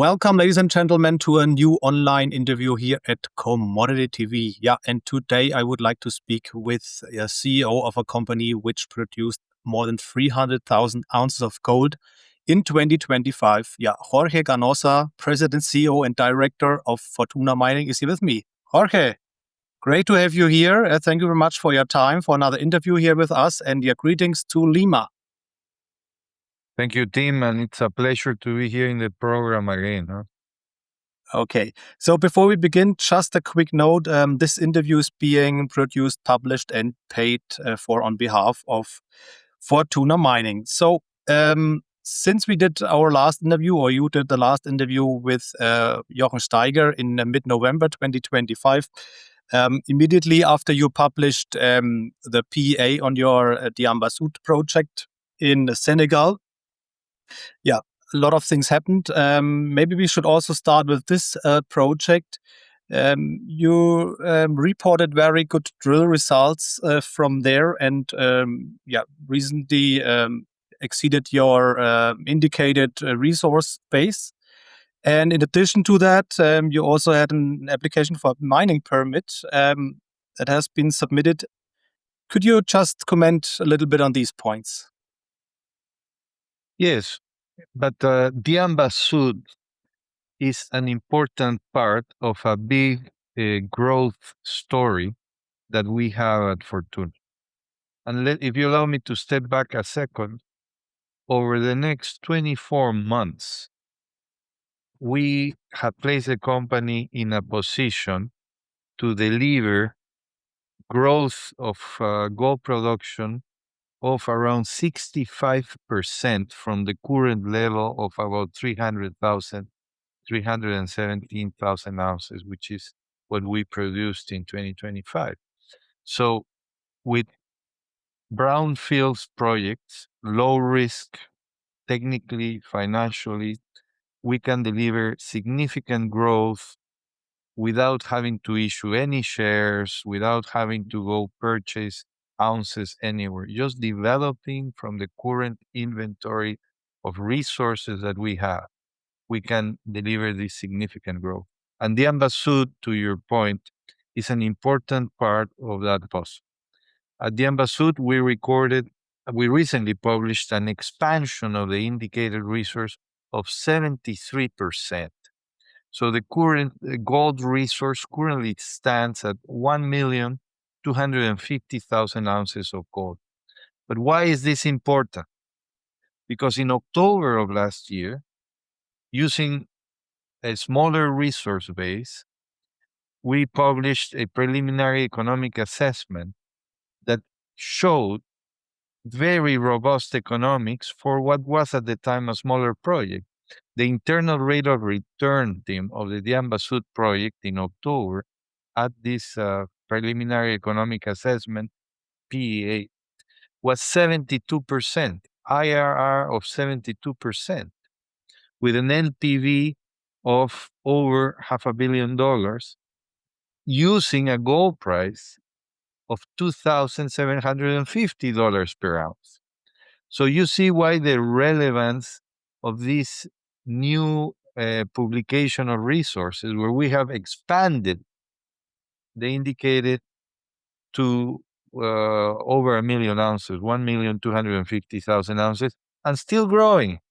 Welcome, ladies and gentlemen, to a new online interview here at Commodity TV. Yeah, and today I would like to speak with a CEO of a company which produced more than 300,000 ounces of gold in 2025. Yeah, Jorge Ganoza, President, CEO, and Director of Fortuna Mining, is here with me. Jorge, great to have you here. Thank you very much for your time for another interview here with us, and your greetings to Lima. Thank you, Tim, and it's a pleasure to be here in the program again. Okay, so before we begin, just a quick note. This interview is being produced, published, and paid for on behalf of Fortuna Mining. So since we did our last interview, or you did the last interview with Jochen Steiger in mid-November 2025, immediately after you published the PEA on your Diamba Sud project in Senegal, yeah, a lot of things happened. Maybe we should also start with this project. You reported very good drill results from there, and recently exceeded your indicated resource base. And in addition to that, you also had an application for a mining permit that has been submitted. Could you just comment a little bit on these points? Yes, but Diamba Sud is an important part of a big growth story that we have at Fortuna. And if you allow me to step back a second, over the next 24 months, we have placed the company in a position to deliver growth of gold production of around 65% from the current level of about 317,000 ounces, which is what we produced in 2025. So with brownfields projects, low risk, technically, financially, we can deliver significant growth without having to issue any shares, without having to go purchase ounces anywhere, just developing from the current inventory of resources that we have, we can deliver this significant growth. And Diamba Sud, to your point, is an important part of that puzzle. At Diamba Sud, we recently published an expansion of the indicated resource of 73%. So the current gold resource currently stands at 1,250,000 ounces of gold. But why is this important? Because in October of last year, using a smaller resource base, we published a preliminary economic assessment that showed very robust economics for what was at the time a smaller project. The internal rate of return team of the Diamba Sud project in October at this preliminary economic assessment, PEA, was 72%, IRR of 72%, with an LTV of over $500 million, using a gold price of $2,750 per ounce. So you see why the relevance of this new publication of resources, where we have expanded the indicated to over 1 million ounces, 1,250,000 ounces, and still growing.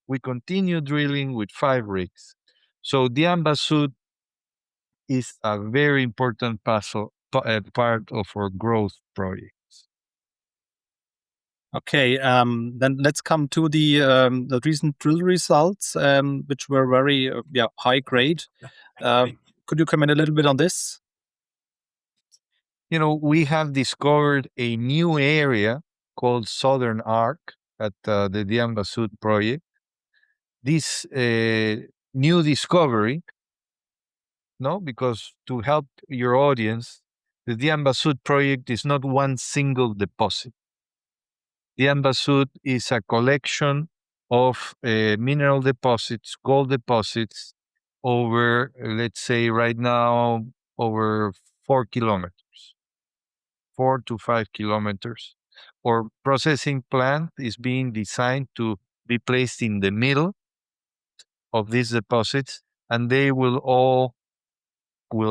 We continue drilling with 5 rigs. So Diamba Sud is a very important part of our growth projects. Okay, then let's come to the recent drill results, which were very high grade. Could you comment a little bit on this? You know, we have discovered a new area called Southern Arc at the Diamba Sud project. This new discovery, because to help your audience, the Diamba Sud project is not one single deposit. Diamba Sud is a collection of mineral deposits, gold deposits over, let's say right now, over 4 kilometers, 4 to 5 kilometers. Our processing plant is being designed to be placed in the middle of these deposits, and they will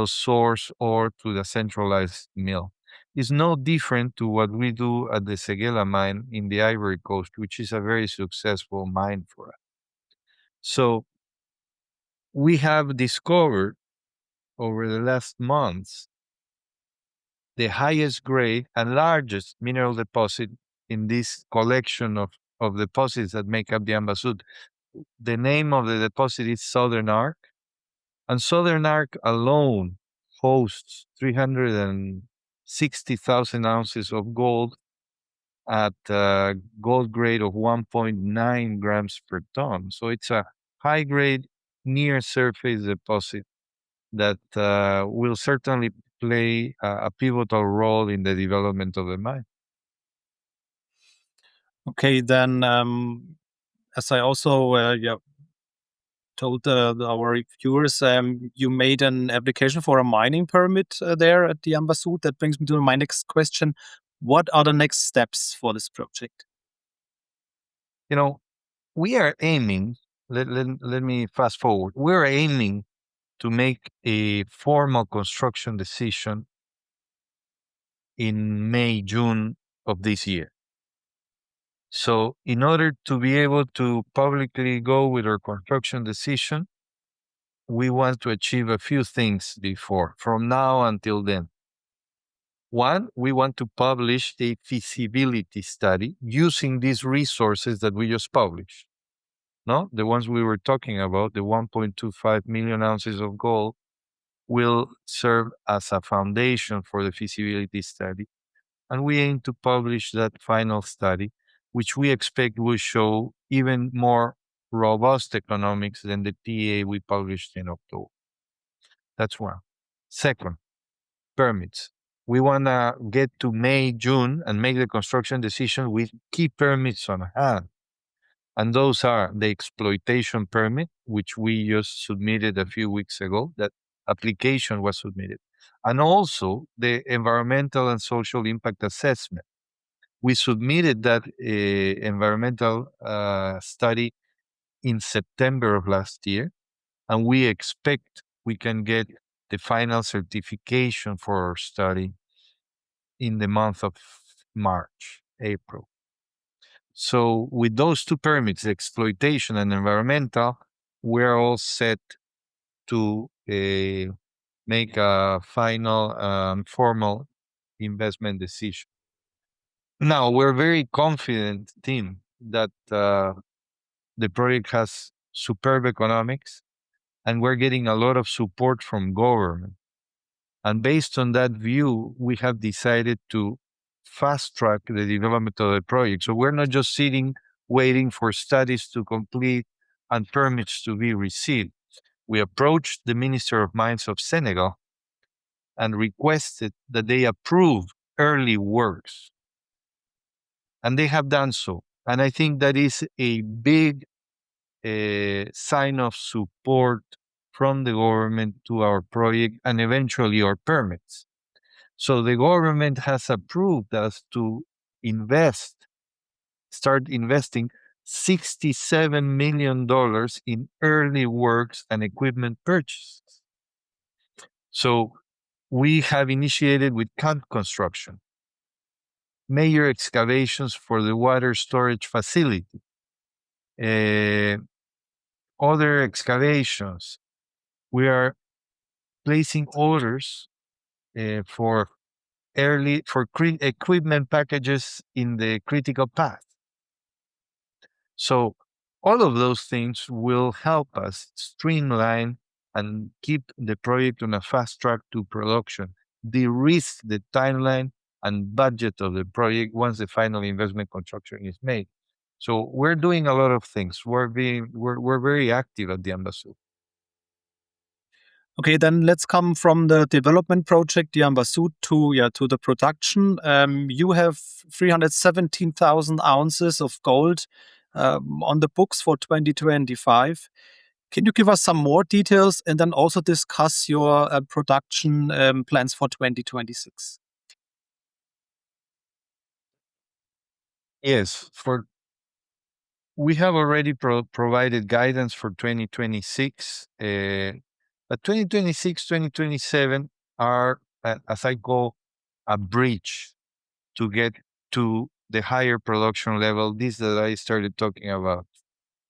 source ore to the centralized mill. It's no different to what we do at the Séguéla mine in the Ivory Coast, which is a very successful mine for us. So we have discovered over the last months the highest grade and largest mineral deposit in this collection of deposits that make up Diamba Sud. The name of the deposit is Southern Arc, and Southern Arc alone hosts 360,000 ounces of gold at a gold grade of 1.9 grams per ton. So it's a high grade near surface deposit that will certainly play a pivotal role in the development of the mine. Okay, then as I also told our viewers, you made an application for a mining permit there at Diamba Sud. That brings me to my next question. What are the next steps for this project? You know, we are aiming, let me fast forward, we're aiming to make a formal construction decision in May, June of this year. So, in order to be able to publicly go with our construction decision, we want to achieve a few things from now until then. One, we want to publish a feasibility study using these resources that we just published. No, the ones we were talking about, the 1.25 million ounces of gold, will serve as a foundation for the feasibility study. And we aim to publish that final study, which we expect will show even more robust economics than the PEA we published in October. That's one. Second, permits. We want to get to May, June, and make the construction decision with key permits on hand. And those are the exploitation permit, which we just submitted a few weeks ago. That application was submitted. And also the environmental and social impact assessment. We submitted that environmental study in September of last year, and we expect we can get the final certification for our study in the month of March, April. So with those two permits, exploitation and environmental, we're all set to make a final formal investment decision. Now, we're very confident, team, that the project has superb economics, and we're getting a lot of support from government. And based on that view, we have decided to fast track the development of the project. So we're not just sitting waiting for studies to complete and permits to be received. We approached the Minister of Mines of Senegal and requested that they approve early works. And they have done so. And I think that is a big sign of support from the government to our project and eventually our permits. So the government has approved us to start investing $67 million in early works and equipment purchases. So we have initiated with camp construction, major excavations for the water storage facility, other excavations. We are placing orders for equipment packages in the critical path. So all of those things will help us streamline and keep the project on a fast track to production, de-risk the timeline and budget of the project once the final investment construction is made. So we're doing a lot of things. We're very active at Diamba Sud. Okay, then let's come from the development project Diamba Sud to the production. You have 317,000 ounces of gold on the books for 2025. Can you give us some more details and then also discuss your production plans for 2026? Yes, we have already provided guidance for 2026, but 2026, 2027 are, as I call, a bridge to get to the higher production level, this that I started talking about,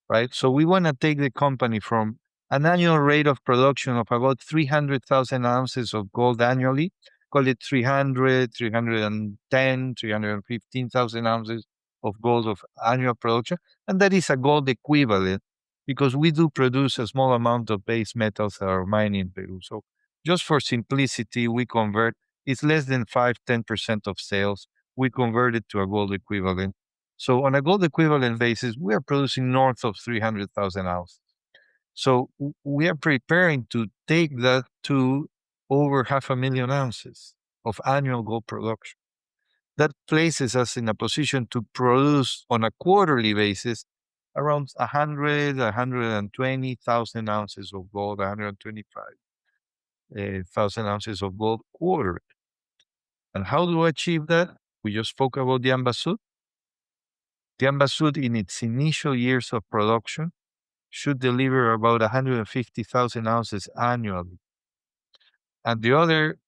right? So we want to take the company from an annual rate of production of about 300,000 ounces of gold annually, call it 300, 310, 315,000 ounces of gold of annual production. And that is a gold equivalent because we do produce a small amount of base metals at our mine in Peru. So just for simplicity, we convert, it's less than 5, 10% of sales. We convert it to a gold equivalent. So on a gold equivalent basis, we are producing north of 300,000 ounces. So we are preparing to take that to over 500,000 ounces of annual gold production. That places us in a position to produce on a quarterly basis around 100, 120,000 ounces of gold, 125,000 ounces of gold quarterly. And how do we achieve that? We just spoke about Diamba Sud. Diamba Sud, in its initial years of production, should deliver about 150,000 ounces annually. And the other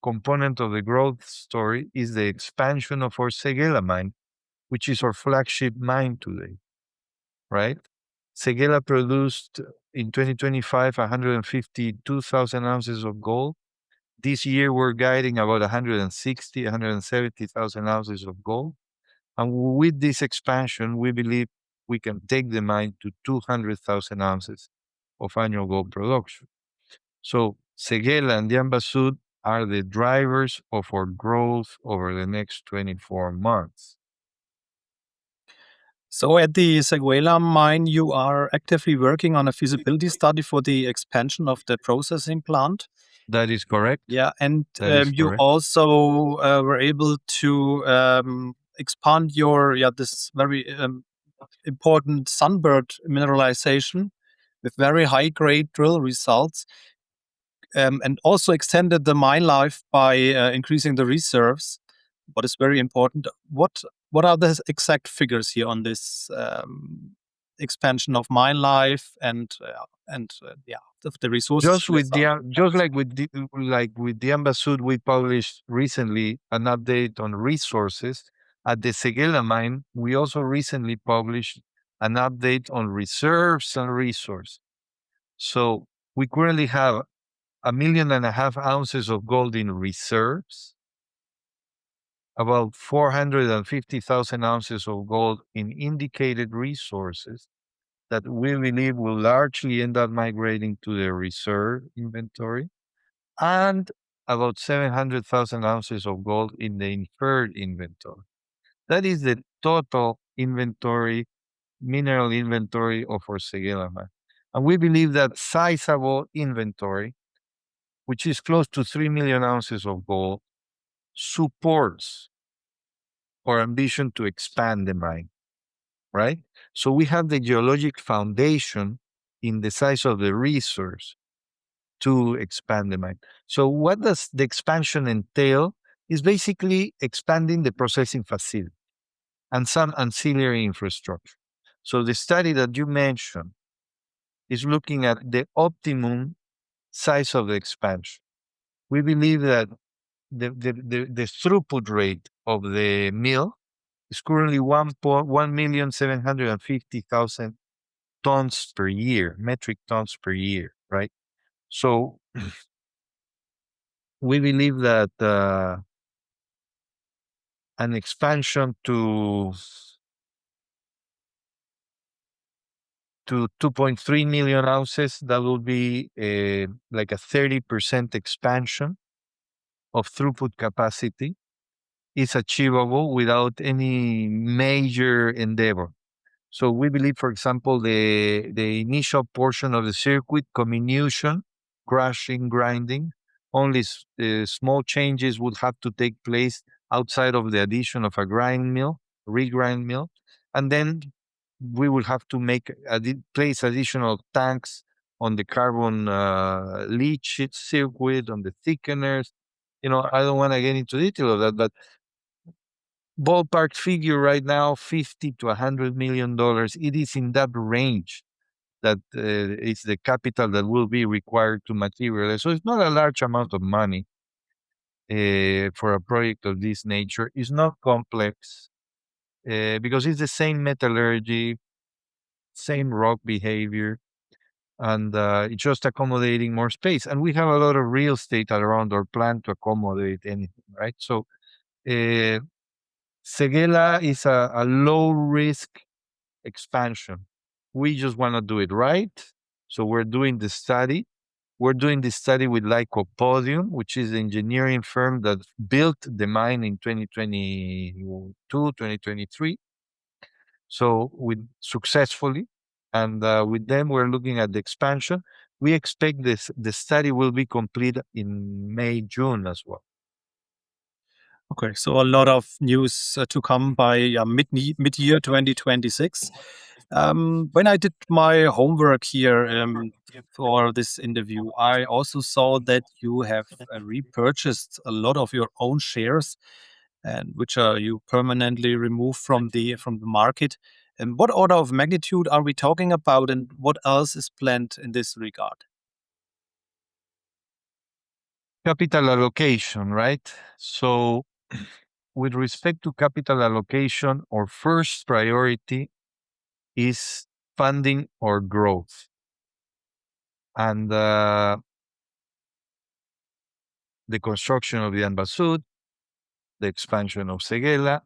component of the growth story is the expansion of our Séguéla mine, which is our flagship mine today, right? Séguéla produced in 2025 152,000 ounces of gold. This year, we're guiding about 160, 170,000 ounces of gold. And with this expansion, we believe we can take the mine to 200,000 ounces of annual gold production. So Séguéla and Diamba Sud are the drivers of our growth over the next 24 months. So at the Séguéla mine, you are actively working on a feasibility study for the expansion of the processing plant. That is correct. Yeah, and That is you correct. also were able to expand your this very important sunbird mineralization with very high grade drill results, and also extended the mine life by increasing the reserves. What is very important. What are the exact figures here on this expansion of mine life and the resources? Just with just like with Diamba Sud, we published recently an update on resources. At the Séguéla mine, we also recently published an update on reserves and resource. So we currently have 1.5 million ounces of gold in reserves, about 450,000 ounces of gold in indicated resources that we believe will largely end up migrating to the reserve inventory, and about 700,000 ounces of gold in the inferred inventory. That is the total inventory, mineral inventory of our Séguéla mine. And we believe that sizable inventory, which is close to 3 million ounces of gold, supports our ambition to expand the mine, right? So we have the geologic foundation in the size of the resource to expand the mine. So what does the expansion entail? Is basically expanding the processing facility and some ancillary infrastructure. So the study that you mentioned is looking at the optimum size of the expansion. We believe that the throughput rate of the mill is currently 1,750,000 tons per year, metric tons per year, right? So we believe that an expansion to 2.3 million ounces, that will be like a 30% expansion of throughput capacity, is achievable without any major endeavor. So we believe, for example, the initial portion of the circuit, comminution, crushing, grinding, only small changes would have to take place outside of the addition of a regrind mill. And then we will have to place additional tanks on the carbon leach circuit, on the thickeners. I don't want to get into detail of that, but ballpark figure right now, $50 to $100 million. It is in that range that is the capital that will be required to materialize. So it's not a large amount of money for a project of this nature. It's not complex because it's the same metallurgy, same rock behavior, and it's just accommodating more space. And we have a lot of real estate around our plant to accommodate anything, right? So Séguéla is a low risk expansion. We just want to do it right. So we're doing the study. We're doing this study with Lycopodium, which is the engineering firm that built the mine in 2022, 2023. So with successfully, and with them, we're looking at the expansion. We expect the study will be complete in May, June as well. Okay, so a lot of news to come by mid-year 2026. When I did my homework here for this interview, I also saw that you have repurchased a lot of your own shares, and which are you permanently removed from the market. And what order of magnitude are we talking about, and what else is planned in this regard? Capital allocation, right? So with respect to capital allocation, our first priority is funding our growth. And the construction of Diamba Sud, the expansion of Séguéla,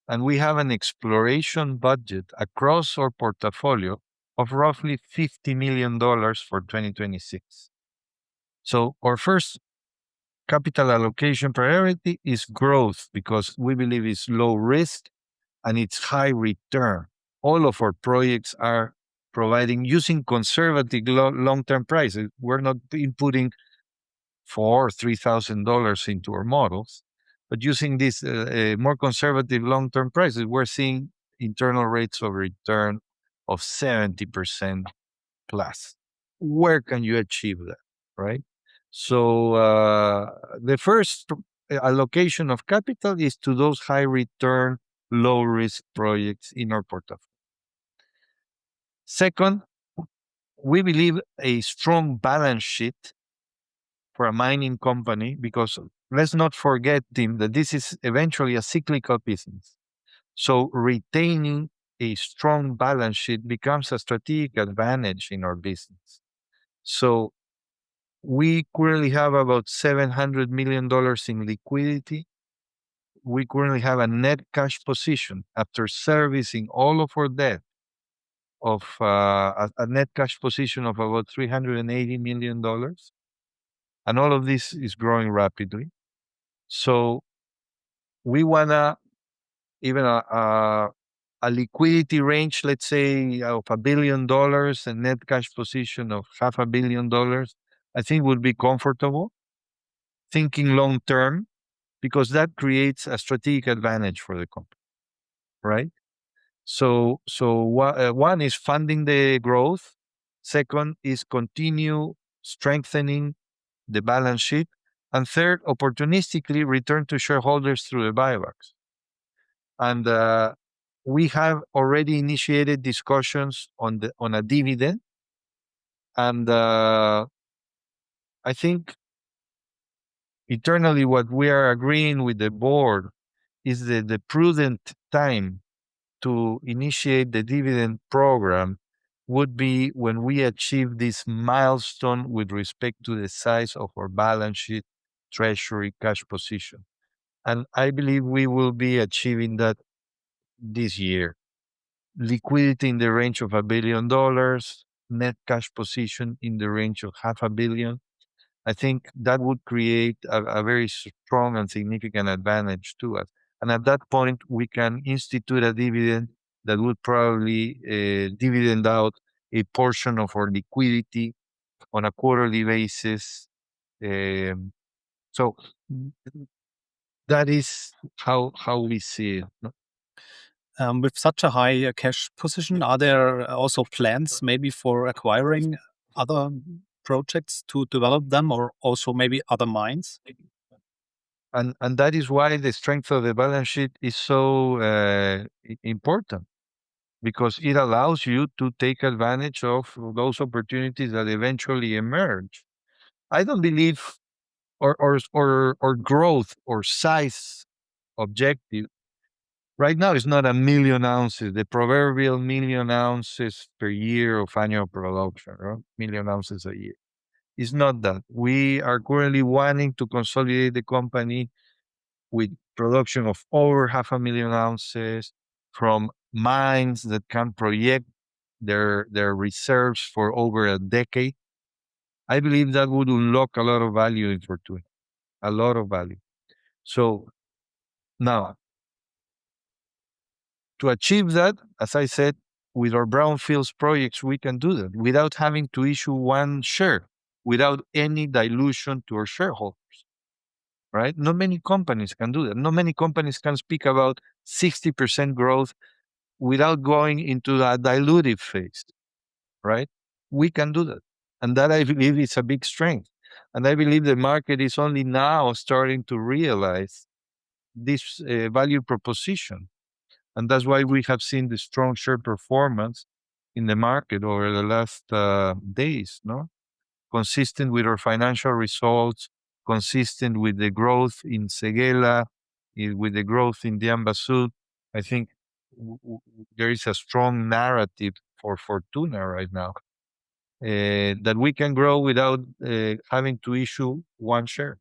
and we have an exploration budget across our portfolio of roughly $50 million for 2026. So our first capital allocation priority is growth because we believe it's low risk and it's high return. All of our projects are providing using conservative long-term prices. We're not inputting $4,000 or $3,000 into our models, but using these more conservative long-term prices, we're seeing internal rates of return of 70% plus. Where can you achieve that, right? So the first allocation of capital is to those high return, low risk projects in our portfolio. Second, we believe a strong balance sheet for a mining company, because let's not forget, Tim, that this is eventually a cyclical business. So retaining a strong balance sheet becomes a strategic advantage in our business. So we currently have about $700 million in liquidity. We currently have a net cash position after servicing all of our debt of a net cash position of about $380 million. And all of this is growing rapidly. So we want to even a liquidity range, let's say of $1 billion, a net cash position of $500 million, I think would be comfortable. Thinking long term, because that creates a strategic advantage for the company, right? So one is funding the growth. Second is continue strengthening the balance sheet. And third, opportunistically return to shareholders through the buybacks. And we have already initiated discussions on a dividend. And I think internally what we are agreeing with the board is that the prudent time to initiate the dividend program would be when we achieve this milestone with respect to the size of our balance sheet, treasury, cash position. And I believe we will be achieving that this year. Liquidity in the range of $1 billion, net cash position in the range of $500 million. I think that would create a very strong and significant advantage to us. And at that point, we can institute a dividend that would probably dividend out a portion of our liquidity on a quarterly basis. So that is how we see it. No? With such a high cash position, are there also plans maybe for acquiring other projects to develop them, or also maybe other mines? And that is why the strength of the balance sheet is so important, because it allows you to take advantage of those opportunities that eventually emerge. I don't believe or growth or size objective right now is not 1,000,000 ounces, the proverbial 1,000,000 ounces per year of annual production, right? 1,000,000 ounces a year. It's not that. We are currently wanting to consolidate the company with production of over 500,000 ounces from mines that can project their reserves for over a decade. I believe that would unlock a lot of value in Fortuna, a lot of value. So now, to achieve that, as I said, with our brownfields projects, we can do that without having to issue one share, without any dilution to our shareholders. Right? Not many companies can do that. Not many companies can speak about 60% growth without going into a dilutive phase, right? We can do that. And that, I believe, is a big strength. And I believe the market is only now starting to realize this value proposition. And that's why we have seen the strong share performance in the market over the last days, no? Consistent with our financial results, consistent with the growth in Séguéla, with the growth in Diamba Sud. I think there is a strong narrative for Fortuna right now that we can grow without having to issue one share.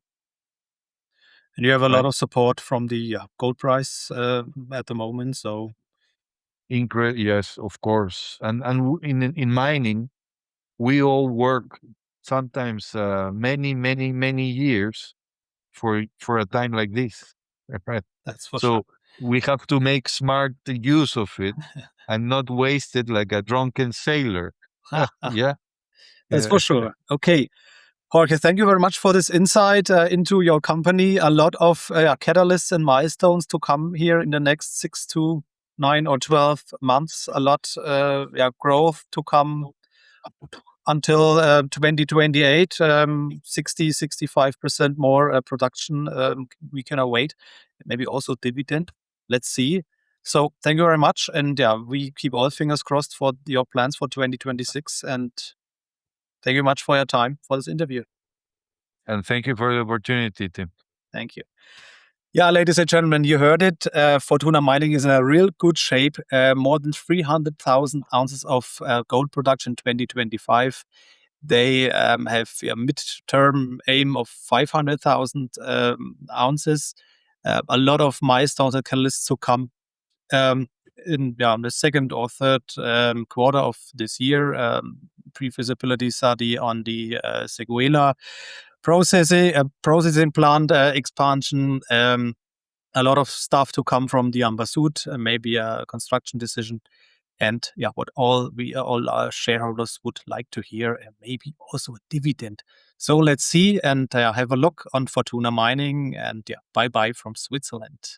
And you have a lot Right? of support from the gold price at the moment. So Yes, of course. And in mining, we all work sometimes many years for a time like this. Right? that's for sure. So we have to make smart use of it and not waste it like a drunken sailor. Yeah. That's for sure. Okay. Jorge, thank you very much for this insight into your company. A lot of catalysts and milestones to come here in the next 6 to 9 or 12 months. A lot growth to come until 2028, 65% more production we can await. Maybe also dividend. Let's see. So thank you very much. And yeah, we keep all fingers crossed for your plans for 2026. And thank you much for your time for this interview. And thank you for the opportunity, Tim. Thank you. Yeah, ladies and gentlemen, you heard it. Fortuna Mining is in a real good shape. More than 300,000 ounces of gold production 2025. They have a midterm aim of 500,000 ounces. A lot of milestones and catalysts to come in the second or third quarter of this year. Pre-feasibility study on the Séguéla processing plant expansion. A lot of stuff to come from Diamba Sud, maybe a construction decision. And yeah, what all our shareholders would like to hear, and maybe also a dividend. So let's see and have a look on Fortuna Mining. And yeah, bye bye from Switzerland.